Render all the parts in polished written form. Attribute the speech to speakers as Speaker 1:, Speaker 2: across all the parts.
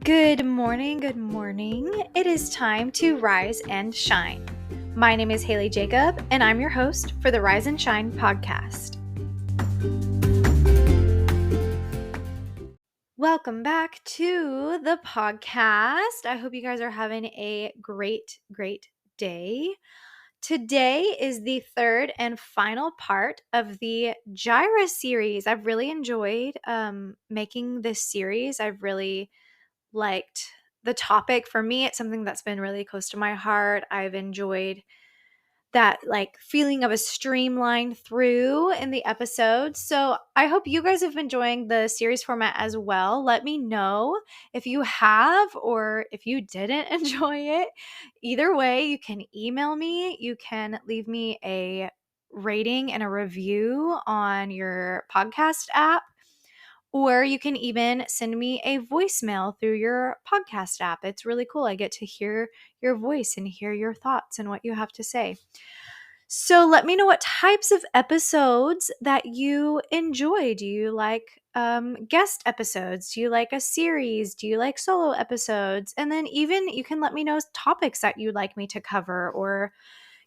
Speaker 1: Good morning, good morning. It is time to rise and shine. My name is Haylee Jacob, and I'm your host for the Rise and Shine podcast. Welcome back to the podcast. I hope you guys are having a great day. Today is the third and final part of the Jireh series. I've really enjoyed making this series. I've really liked the topic. For me, it's something that's been really close to my heart. I've enjoyed that feeling of a streamline through in the episodes. So I hope you guys have been enjoying the series format as well. Let me know if you have or if you didn't enjoy it. Either way, you can email me. You can leave me a rating and a review on your podcast app. Or you can even send me a voicemail through your podcast app. It's really cool. I get to hear your voice and hear your thoughts and what you have to say. So let me know what types of episodes that you enjoy. Do you like guest episodes? Do you like a series? Do you like solo episodes? And then even you can let me know topics that you'd like me to cover or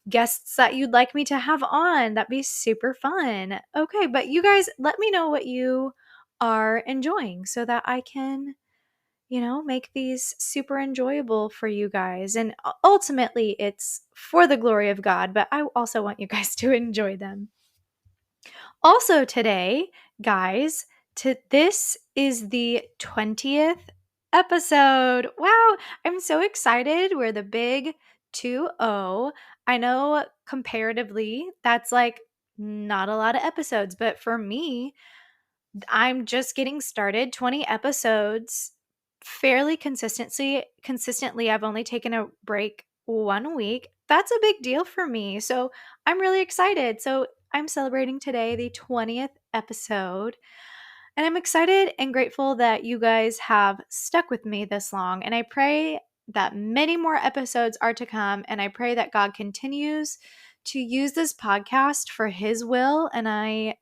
Speaker 1: guests that you'd like me to have on. That'd be super fun. Okay, but you guys, let me know what you are enjoying so that I can, make these super enjoyable for you guys. And ultimately, it's for the glory of God, but I also want you guys to enjoy them. Also, today, guys, this is the 20th episode. Wow, I'm so excited. We're the big 2-0. I know comparatively, that's not a lot of episodes, but for me, I'm just getting started. 20 episodes fairly consistently. I've only taken a break 1 week. That's a big deal for me. So I'm really excited. So I'm celebrating today the 20th episode. And I'm excited and grateful that you guys have stuck with me this long. And I pray that many more episodes are to come. And I pray that God continues to use this podcast for His will. And I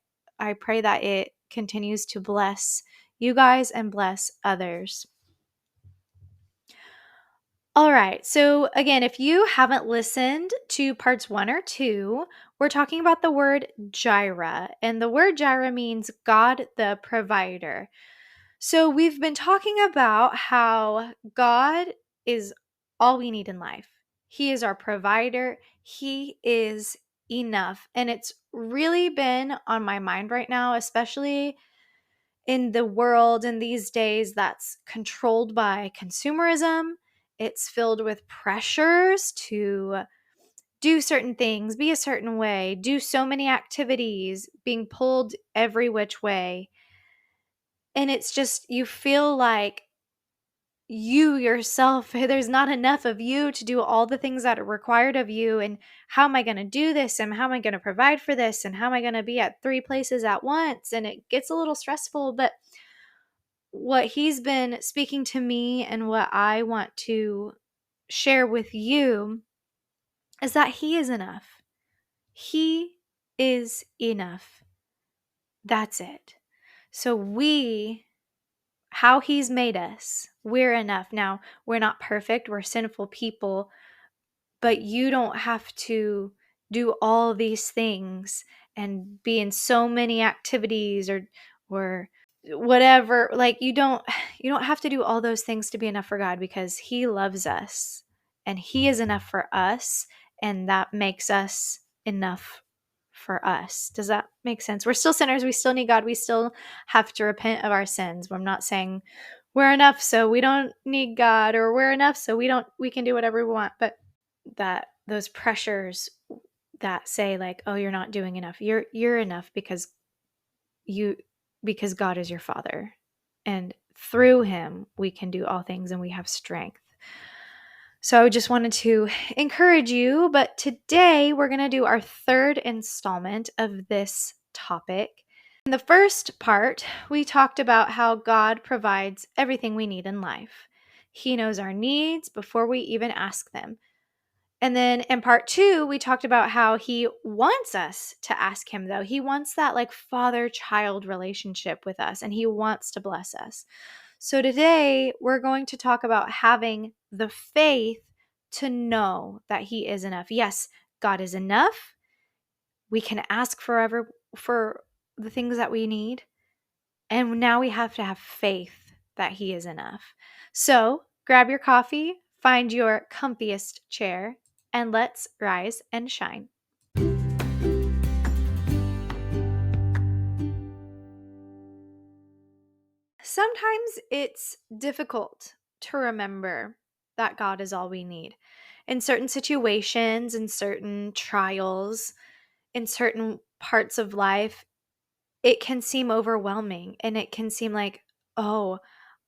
Speaker 1: pray that it continues to bless you guys and bless others. All right. So, again, if you haven't listened to parts 1 or 2, we're talking about the word Jireh. And the word Jireh means God the provider. So, we've been talking about how God is all we need in life. He is our provider. He is enough. And it's really been on my mind right now, especially in the world in these days that's controlled by consumerism. It's filled with pressures to do certain things, be a certain way, do so many activities, being pulled every which way. And it's just, you feel like you yourself, there's not enough of you to do all the things that are required of you. And how am I going to do this? And how am I going to provide for this? And how am I going to be at 3 places at once? And it gets a little stressful, but what He's been speaking to me and what I want to share with you is that He is enough. He is enough. That's it. So how He's made us, we're enough. Now, we're not perfect. We're sinful people, but you don't have to do all these things and be in so many activities or whatever. You don't have to do all those things to be enough for God, because He loves us and He is enough for us, and that makes us enough for us. Does that make sense? We're still sinners. We still need God. We still have to repent of our sins. I'm not saying we're enough so we don't need God, or we're enough so we can do whatever we want, but that those pressures that say oh, you're not doing enough. You're enough because God is your Father, and through Him we can do all things and we have strength. So I just wanted to encourage you, but today we're going to do our third installment of this topic. In the first part, we talked about how God provides everything we need in life. He knows our needs before we even ask them. And then in part 2, we talked about how He wants us to ask Him, though. He wants that father-child relationship with us, and He wants to bless us. So today we're going to talk about having the faith to know that He is enough. Yes, God is enough. We can ask forever for the things that we need. And now we have to have faith that He is enough. So grab your coffee, find your comfiest chair, and let's rise and shine. Sometimes it's difficult to remember that God is all we need. In certain situations, in certain trials, in certain parts of life, it can seem overwhelming and it can seem like, oh,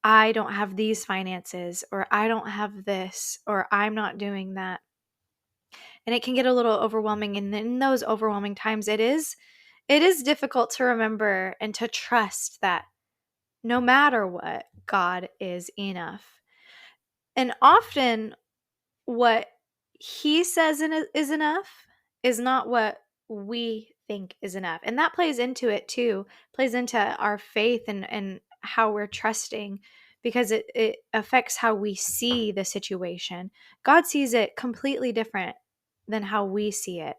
Speaker 1: I don't have these finances, or I don't have this, or I'm not doing that. And it can get a little overwhelming. And in those overwhelming times, it is difficult to remember and to trust that no matter what, God is enough. And often what He says is enough is not what we think is enough. And that plays into it too, plays into our faith and how we're trusting, because it affects how we see the situation. God sees it completely different than how we see it.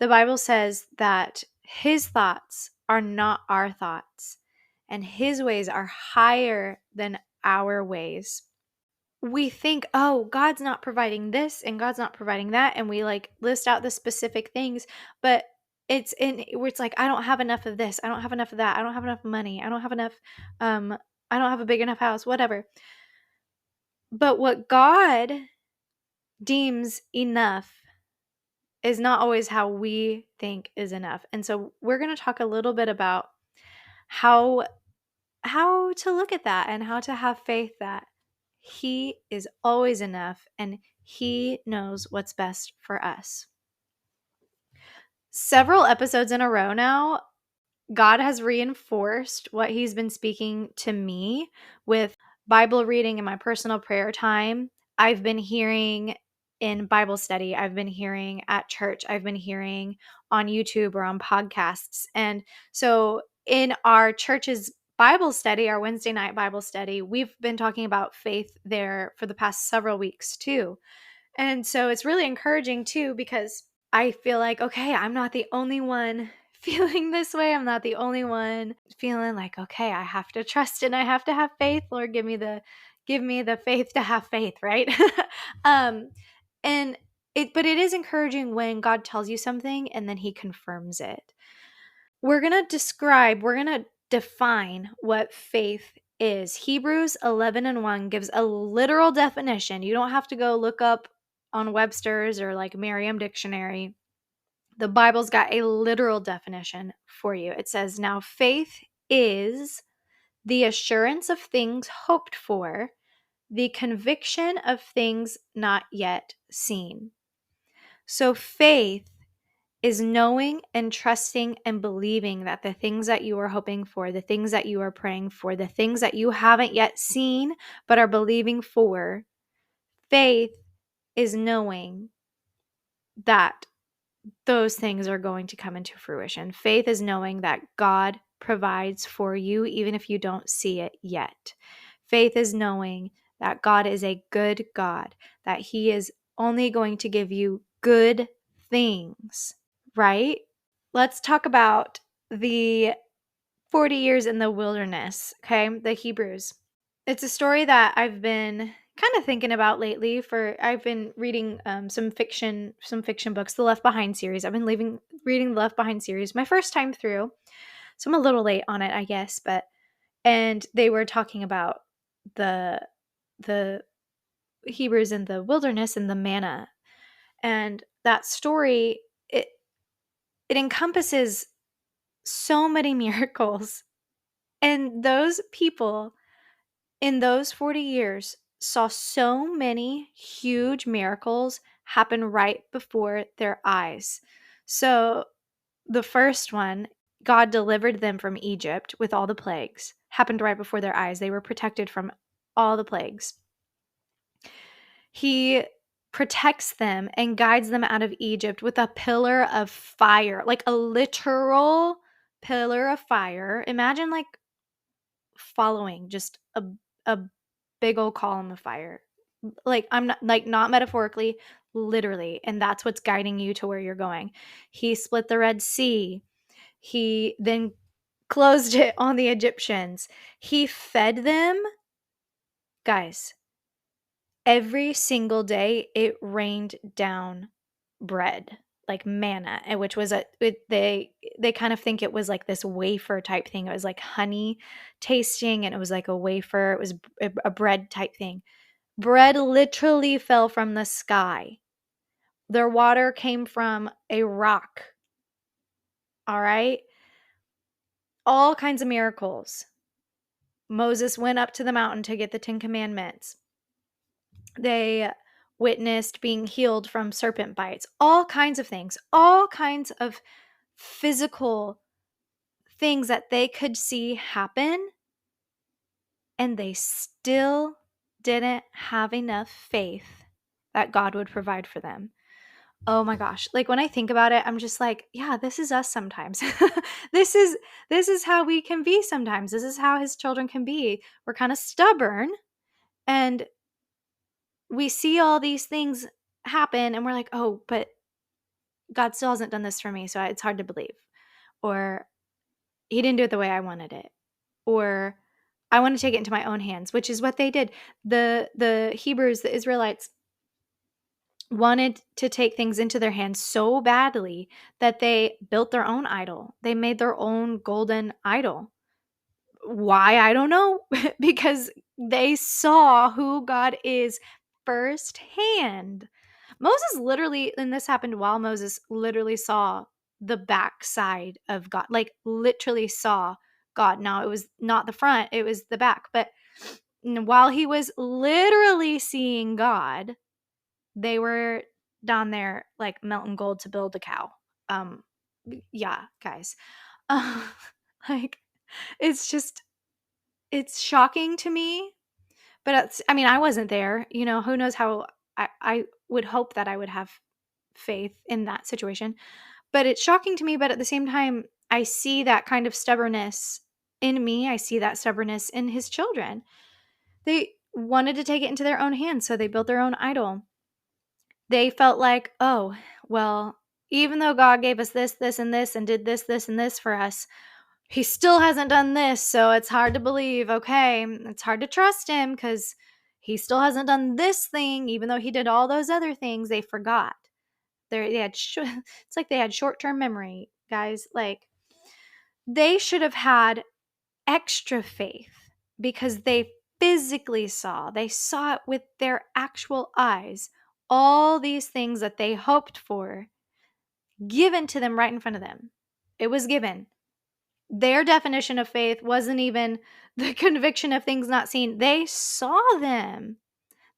Speaker 1: The Bible says that His thoughts are not our thoughts, and His ways are higher than our ways. We think, oh, God's not providing this and God's not providing that. And we like list out the specific things, but it's in where it's like, I don't have enough of this. I don't have enough of that. I don't have enough money. I don't have enough, I don't have a big enough house, whatever. But what God deems enough is not always how we think is enough. And so we're going to talk a little bit about how to look at that and how to have faith that He is always enough and He knows what's best for us. Several episodes in a row now, God has reinforced what He's been speaking to me with Bible reading and my personal prayer time. I've been hearing in Bible study, I've been hearing at church, I've been hearing on YouTube or on podcasts. And so in our church's Bible study, our Wednesday night Bible study, we've been talking about faith there for the past several weeks too. And so it's really encouraging too, because I feel like, okay, I'm not the only one feeling this way. I'm not the only one feeling like, okay, I have to trust and I have to have faith. Lord, give me the faith to have faith, right? um, and but it is encouraging when God tells you something and then He confirms it. We're going to define what faith is. Hebrews 11:1 gives a literal definition. You don't have to go look up on Webster's or like Merriam Dictionary. The Bible's got a literal definition for you. It says, now faith is the assurance of things hoped for, the conviction of things not yet seen. So faith is knowing and trusting and believing that the things that you are hoping for, the things that you are praying for, the things that you haven't yet seen but are believing for, faith is knowing that those things are going to come into fruition. Faith is knowing that God provides for you even if you don't see it yet. Faith is knowing that God is a good God, that He is only going to give you good things, right? Let's talk about the 40 years in the wilderness, okay? The Hebrews. It's a story that I've been kind of thinking about lately. I've been reading some fiction books, the Left Behind series. I've been reading the Left Behind series my first time through. So I'm a little late on it, I guess, and they were talking about the Hebrews in the wilderness and the manna. And that story, it encompasses so many miracles. And those people in those 40 years saw so many huge miracles happen right before their eyes. So the first one, God delivered them from Egypt with all the plagues, happened right before their eyes. They were protected from all the plagues. He protects them and guides them out of Egypt with a pillar of fire, like a literal pillar of fire. Imagine like following just a big old column of fire. Like, I'm not, like, not metaphorically, literally. And that's what's guiding you to where you're going. He split the Red Sea. He then closed it on the Egyptians. He fed them. Guys, every single day it rained down bread, like manna, which was they kind of think it was like this wafer type thing. It was like honey tasting, and it was like a wafer. It was a bread type thing. Bread literally fell from the sky. Their water came from a rock. All right? All kinds of miracles. Moses went up to the mountain to get the 10 Commandments. They witnessed being healed from serpent bites. All kinds of things. All kinds of physical things that they could see happen. And they still didn't have enough faith that God would provide for them. Oh my gosh. Like, when I think about it, I'm just like, yeah, this is us sometimes. this is how we can be sometimes. This is how his children can be. We're kind of stubborn, and we see all these things happen, and we're like, "Oh, but God still hasn't done this for me, so it's hard to believe." Or he didn't do it the way I wanted it. Or I want to take it into my own hands, which is what they did. The Hebrews, the Israelites, wanted to take things into their hands so badly that they built their own idol. They made their own golden idol. Why? I don't know. Because they saw who God is firsthand. Moses literally, and this happened while Moses literally saw the backside of God, like literally saw God. Now, it was not the front, it was the back. But while he was literally seeing God, they were down there like melting gold to build a cow. Um, yeah, guys. Uh, like, it's just, it's shocking to me. But I mean, I wasn't there. You know, who knows how I would hope that I would have faith in that situation. But it's shocking to me. But at the same time, I see that kind of stubbornness in me. I see that stubbornness in his children. They wanted to take it into their own hands, so they built their own idol. They felt like, oh, well, even though God gave us this, this, and this, and did this, this, and this for us, he still hasn't done this. So it's hard to believe. Okay. It's hard to trust him because he still hasn't done this thing, even though he did all those other things. They forgot. It's like they had short-term memory, guys. Like, they should have had extra faith because they physically saw, they saw it with their actual eyes, all these things that they hoped for given to them right in front of them. It was given. Their definition of faith wasn't even the conviction of things not seen. They saw them.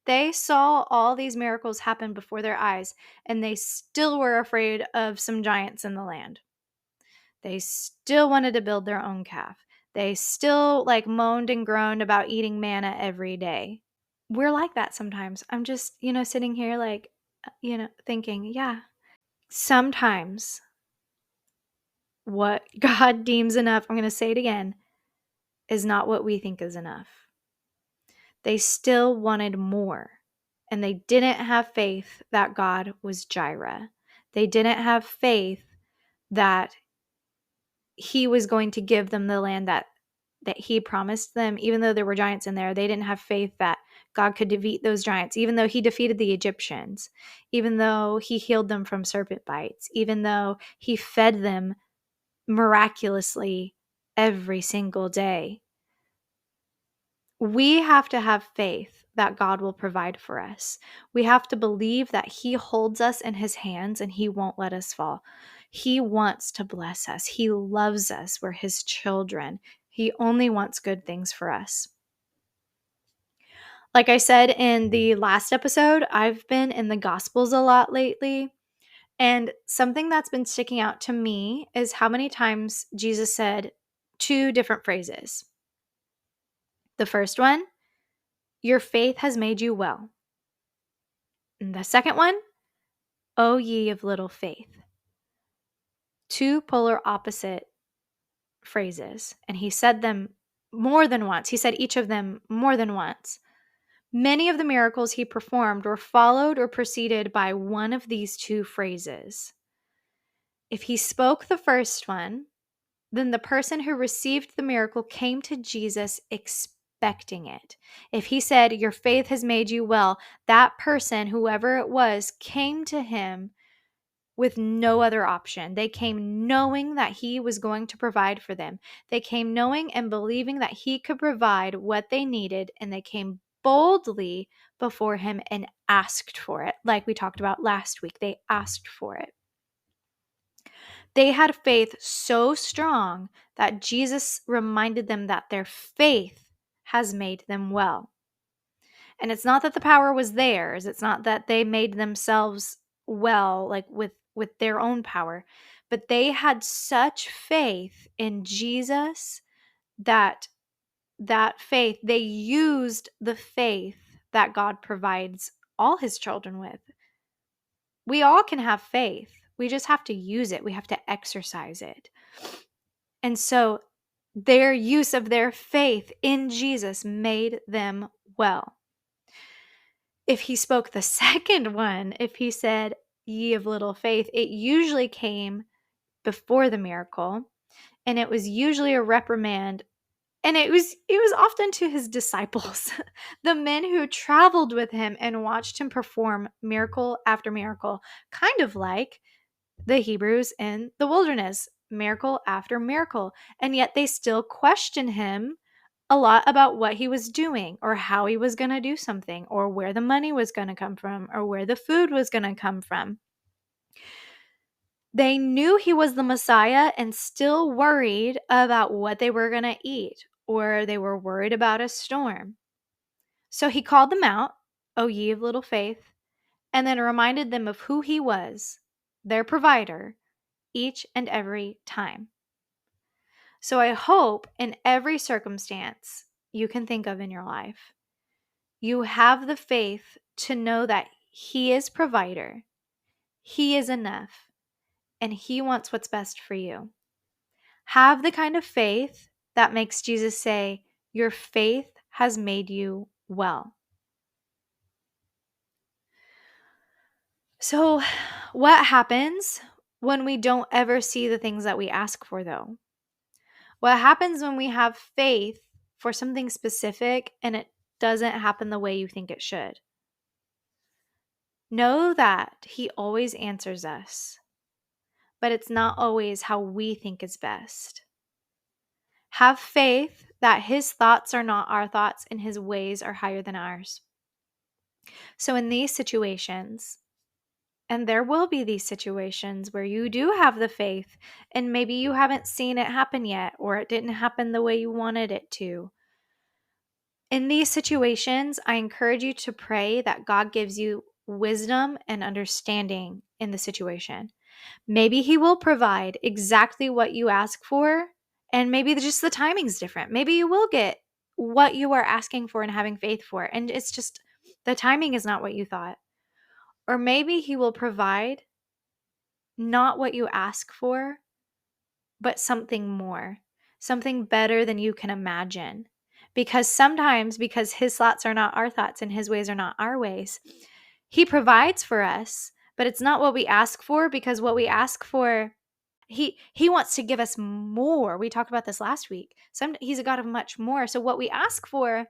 Speaker 1: They saw all these miracles happen before their eyes, and they still were afraid of some giants in the land. They still wanted to build their own calf. They still like moaned and groaned about eating manna every day. We're like that sometimes. I'm just, sitting here like, thinking, yeah, sometimes what God deems enough, I'm going to say it again, is not what we think is enough. They still wanted more, and they didn't have faith that God was Jireh. They didn't have faith that he was going to give them the land that he promised them. Even though there were giants in there, they didn't have faith that God could defeat those giants, even though he defeated the Egyptians, even though he healed them from serpent bites, even though he fed them miraculously every single day. We have to have faith that God will provide for us. We have to believe that he holds us in his hands and he won't let us fall. He wants to bless us. He loves us. We're his children. He only wants good things for us. Like I said in the last episode, I've been in the Gospels a lot lately. And something that's been sticking out to me is how many times Jesus said two different phrases. The first one, your faith has made you well. And the second one, O ye of little faith. Two polar opposite phrases. And he said them more than once. He said each of them more than once. Many of the miracles he performed were followed or preceded by one of these two phrases. If he spoke the first one, then the person who received the miracle came to Jesus expecting it. If he said, "Your faith has made you well," that person, whoever it was, came to him with no other option. They came knowing that he was going to provide for them. They came knowing and believing that he could provide what they needed, and they came boldly before him and asked for it. Like we talked about last week, they asked for it. They had faith so strong that Jesus reminded them that their faith has made them well. And it's not that the power was theirs. It's not that they made themselves well, like with their own power, but they had such faith in Jesus that faith, they used the faith that God provides all his children with. We all can have faith. We just have to use it. We have to exercise it. And so their use of their faith in Jesus made them well. If he spoke the second one, if he said, "Ye of little faith," it usually came before the miracle, and it was usually a reprimand, and it was often to his disciples, the men who traveled with him and watched him perform miracle after miracle, kind of like the Hebrews in the wilderness, miracle after miracle, and yet they still question him a lot about what he was doing or how he was going to do something or where the money was going to come from or where the food was going to come from. They knew he was the Messiah and still worried about what they were going to eat, or they were worried about a storm. So he called them out, "O ye of little faith," and then reminded them of who he was, their provider, each and every time. So I hope in every circumstance you can think of in your life, you have the faith to know that he is provider, he is enough, and he wants what's best for you. Have the kind of faith that makes Jesus say, "Your faith has made you well." So what happens when we don't ever see the things that we ask for, though? What happens when we have faith for something specific and it doesn't happen the way you think it should? Know that he always answers us, but it's not always how we think is best. Have faith that his thoughts are not our thoughts and his ways are higher than ours. So in these situations, and there will be these situations where you do have the faith and maybe you haven't seen it happen yet, or it didn't happen the way you wanted it to. In these situations, I encourage you to pray that God gives you wisdom and understanding in the situation. Maybe he will provide exactly what you ask for, and maybe just the timing's different. Maybe you will get what you are asking for and having faith for, and it's just the timing is not what you thought. Or maybe he will provide not what you ask for, but something more, something better than you can imagine. Because sometimes, because his thoughts are not our thoughts and his ways are not our ways, he provides for us, but it's not what we ask for, because what we ask for, he wants to give us more. We talked about this last week. He's a God of much more. So what we ask for,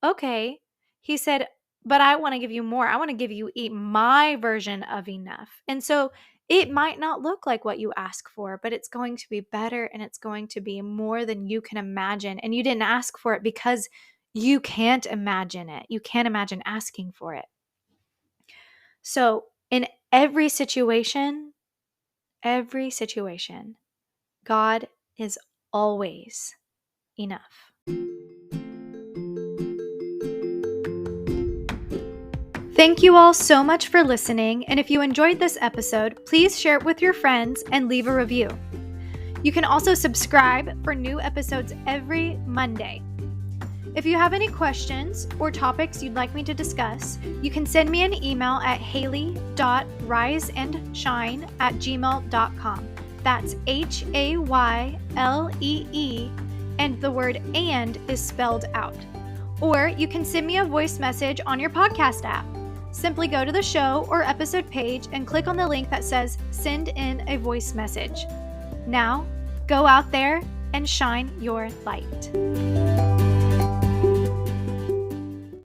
Speaker 1: okay, he said, but I want to give you more. I want to give you my version of enough. And so it might not look like what you ask for, but it's going to be better and it's going to be more than you can imagine. And you didn't ask for it because you can't imagine it. You can't imagine asking for it. So in every situation, God is always enough. Thank you all so much for listening, and if you enjoyed this episode, please share it with your friends and leave a review. You can also subscribe for new episodes every Monday. If you have any questions or topics you'd like me to discuss, you can send me an email at haylee.riseandshine@gmail.com. That's HAYLEE and the word "and" is spelled out. Or you can send me a voice message on your podcast app. Simply go to the show or episode page and click on the link that says "Send in a voice message." Now, go out there and shine your light.